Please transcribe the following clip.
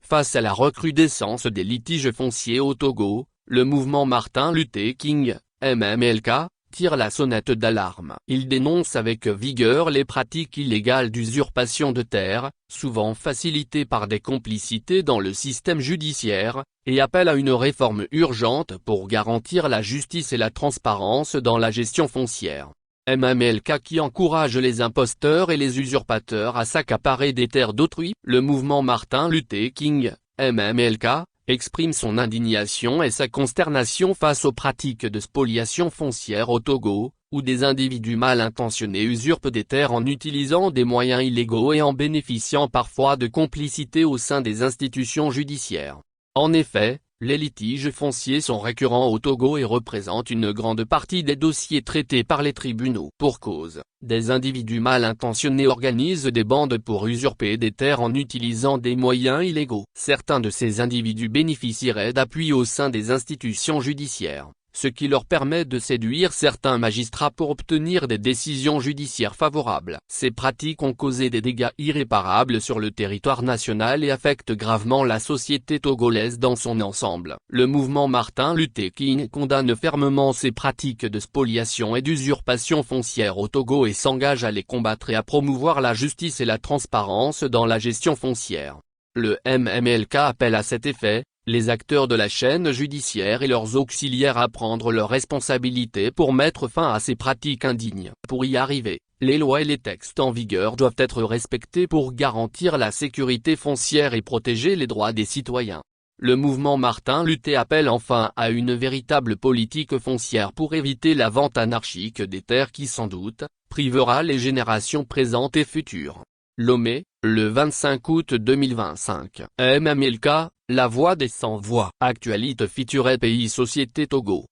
Face à la recrudescence des litiges fonciers au Togo, le mouvement Martin Luther King, MMLK, tire la sonnette d'alarme. Il dénonce avec vigueur les pratiques illégales d'usurpation de terres, souvent facilitées par des complicités dans le système judiciaire, et appelle à une réforme urgente pour garantir la justice et la transparence dans la gestion foncière. MMLK qui encourage les imposteurs et les usurpateurs à s'accaparer des terres d'autrui. Le mouvement Martin Luther King, MMLK, exprime son indignation et sa consternation face aux pratiques de spoliation foncière au Togo, où des individus mal intentionnés usurpent des terres en utilisant des moyens illégaux et en bénéficiant parfois de complicité au sein des institutions judiciaires. En effet, les litiges fonciers sont récurrents au Togo et représentent une grande partie des dossiers traités par les tribunaux. Pour cause, des individus mal intentionnés organisent des bandes pour usurper des terres en utilisant des moyens illégaux. Certains de ces individus bénéficieraient d'appui au sein des institutions judiciaires, ce qui leur permet de séduire certains magistrats pour obtenir des décisions judiciaires favorables. Ces pratiques ont causé des dégâts irréparables sur le territoire national et affectent gravement la société togolaise dans son ensemble. Le mouvement Martin Luther King condamne fermement ces pratiques de spoliation et d'usurpation foncière au Togo et s'engage à les combattre et à promouvoir la justice et la transparence dans la gestion foncière. Le MMLK appelle à cet effet les acteurs de la chaîne judiciaire et leurs auxiliaires à prendre leurs responsabilités pour mettre fin à ces pratiques indignes. Pour y arriver, les lois et les textes en vigueur doivent être respectés pour garantir la sécurité foncière et protéger les droits des citoyens. Le mouvement Martin Luther appelle enfin à une véritable politique foncière pour éviter la vente anarchique des terres qui sans doute privera les générations présentes et futures. Lomé, le 25 août 2025. MMLK, la voix des sans-voix. Actualité feature pays Société Togo.